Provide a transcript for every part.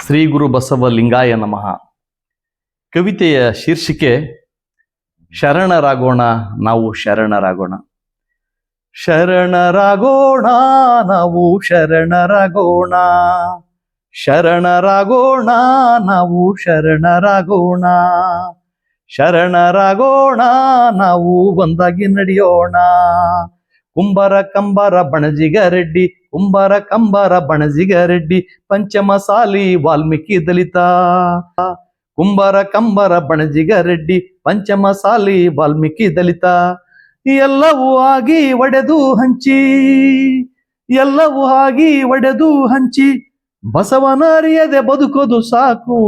ಶ್ರೀ ಗುರು ಬಸವ ಲಿಂಗಾಯ ನಮಃ. ಕವಿತೆಯ ಶೀರ್ಷಿಕೆ ಶರಣರಾಗೋಣ ನಾವು ಶರಣರಾಗೋಣ. ಶರಣರಾಗೋಣ ನಾವು ಶರಣರಾಗೋಣ, ಶರಣರಾಗೋಣ ನಾವು ಶರಣರಾಗೋಣ, ಶರಣರಾಗೋಣ ನಾವು ಒಂದಾಗಿ ನಡೆಯೋಣ. ಕುಂಬರ ಕಂಬರ ಬಣಜಿಗರೆಡ್ಡಿ, ಕುಂಬರ ಕಂಬರ ಬಣಜಿಗರೆಡ್ಡಿ, ಪಂಚಮಸಾಲಿ ವಾಲ್ಮೀಕಿ ದಲಿತ. ಕುಂಬರ ಕಂಬರ ಬಣಜಿಗರೆಡ್ಡಿ, ಪಂಚಮಸಾಲಿ ವಾಲ್ಮೀಕಿ ದಲಿತ. ಎಲ್ಲವೂ ಆಗಿ ಒಡೆದು ಹಂಚಿ, ಎಲ್ಲವೂ ಆಗಿ ಒಡೆದು ಹಂಚಿ, ಬಸವನ ಅರಿಯದೆ ಬದುಕೋದು ಸಾಕು.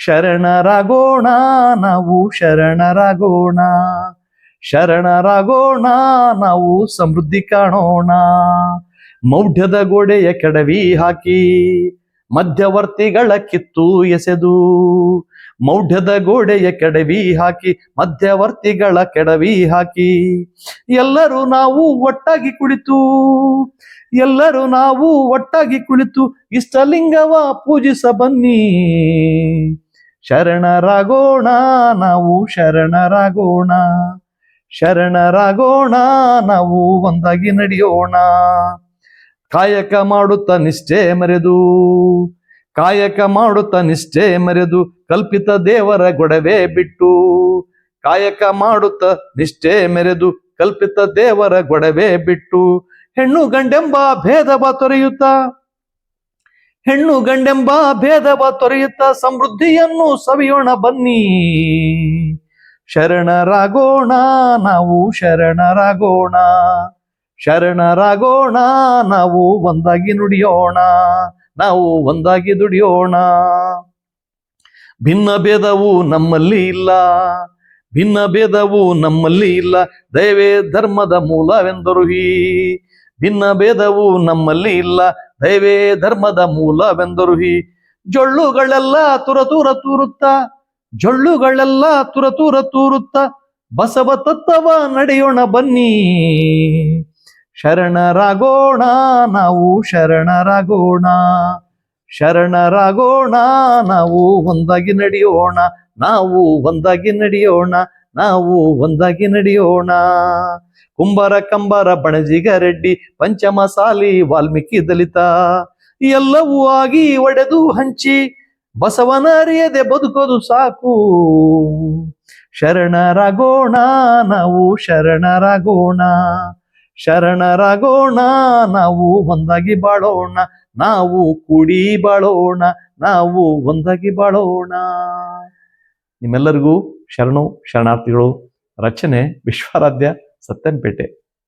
ಶರಣರಾಗೋಣ ನಾವು ಶರಣರಾಗೋಣ, ಶರಣರಾಗೋಣ ನಾವು ಸಮೃದ್ಧಿ ಕಾಣೋಣ. ಮೌಢ್ಯದ ಗೋಡೆಯ ಕೆಡವಿ ಹಾಕಿ, ಮಧ್ಯವರ್ತಿಗಳ ಕಿತ್ತು ಎಸೆದು, ಮೌಢ್ಯದ ಗೋಡೆಯ ಕೆಡವಿ ಹಾಕಿ, ಮಧ್ಯವರ್ತಿಗಳ ಕೆಡವಿ ಹಾಕಿ, ಎಲ್ಲರೂ ನಾವು ಒಟ್ಟಾಗಿ ಕುಳಿತು, ಎಲ್ಲರೂ ನಾವು ಒಟ್ಟಾಗಿ ಕುಳಿತು ಇಷ್ಟಲಿಂಗವ ಪೂಜಿಸ ಬನ್ನಿ. ಶರಣರಾಗೋಣ ನಾವು ಶರಣರಾಗೋಣ, ಶರಣರಾಗೋಣ ನಾವು ಒಂದಾಗಿ ನಡೆಯೋಣ. ಕಾಯಕ ಮಾಡುತ್ತ ನಿಷ್ಠೆ ಮರೆದು, ಕಾಯಕ ಮಾಡುತ್ತ ನಿಷ್ಠೆ ಮರೆದು, ಕಲ್ಪಿತ ದೇವರ ಗೊಡವೆ ಬಿಟ್ಟು, ಕಾಯಕ ಮಾಡುತ್ತ ನಿಷ್ಠೆ ಮೆರೆದು, ಕಲ್ಪಿತ ದೇವರ ಗೊಡವೆ ಬಿಟ್ಟು, ಹೆಣ್ಣು ಗಂಡೆಂಬ ಭೇದವ ತೊರೆಯುತ್ತ, ಹೆಣ್ಣು ಗಂಡೆಂಬ ಭೇದವ ತೊರೆಯುತ್ತ ಸಮೃದ್ಧಿಯನ್ನು ಸವಿಯೋಣ ಬನ್ನಿ. ಶರಣರಾಗೋಣ ನಾವು ಶರಣರಾಗೋಣ, ಶರಣರಾಗೋಣ ನಾವು ಒಂದಾಗಿ ನುಡಿಯೋಣ, ನಾವು ಒಂದಾಗಿ ದುಡಿಯೋಣ. ಭಿನ್ನ ಭೇದವು ನಮ್ಮಲ್ಲಿ ಇಲ್ಲ, ಭಿನ್ನ ಭೇದವು ನಮ್ಮಲ್ಲಿ ಇಲ್ಲ, ದಯವೇ ಧರ್ಮದ ಮೂಲವೆಂದರು ಹೀ. ಭಿನ್ನ ಭೇದವು ನಮ್ಮಲ್ಲಿ ಇಲ್ಲ, ದಯವೇ ಧರ್ಮದ ಮೂಲವೆಂದರು ಹೀ. ಜೊಳ್ಳುಗಳೆಲ್ಲ ತುರತೂರ ತೂರುತ್ತ, ಜೊಳ್ಳುಗಳೆಲ್ಲ ತುರತೂರ ತೂರುತ್ತ, ಬಸವ ತತ್ವವ ನಡೆಯೋಣ ಬನ್ನಿ. ಶರಣರಾಗೋಣ ನಾವು ಶರಣರಾಗೋಣ, ಶರಣರಾಗೋಣ ನಾವು ಒಂದಾಗಿ ನಡೆಯೋಣ, ನಾವು ಒಂದಾಗಿ ನಡೆಯೋಣ, ನಾವು ಒಂದಾಗಿ ನಡೆಯೋಣ. ಕುಂಬರ ಕಂಬರ ಬಣಜಿಗರೆಡ್ಡಿ, ಪಂಚಮಸಾಲಿ ವಾಲ್ಮೀಕಿ ದಲಿತ. ಎಲ್ಲವೂ ಆಗಿ ಒಡೆದು ಹಂಚಿ, ಬಸವನ ಅರಿಯದೆ ಬದುಕೋದು ಸಾಕು. ಶರಣರಾಗೋಣ ನಾವು ಶರಣರಾಗೋಣ, ಶರಣರಾಗೋಣ ನಾವು ಒಂದಾಗಿ ಬಾಳೋಣ, ನಾವು ಕೂಡಿ ಬಾಳೋಣ, ನಾವು ಒಂದಾಗಿ ಬಾಳೋಣ. ನಿಮ್ಮೆಲ್ಲರಿಗೂ ಶರಣು ಶರಣಾರ್ಥಿಗಳು. ರಚನೆ ವಿಶ್ವಾರಾಧ್ಯ ಸತ್ಯನಪೇಟೆ.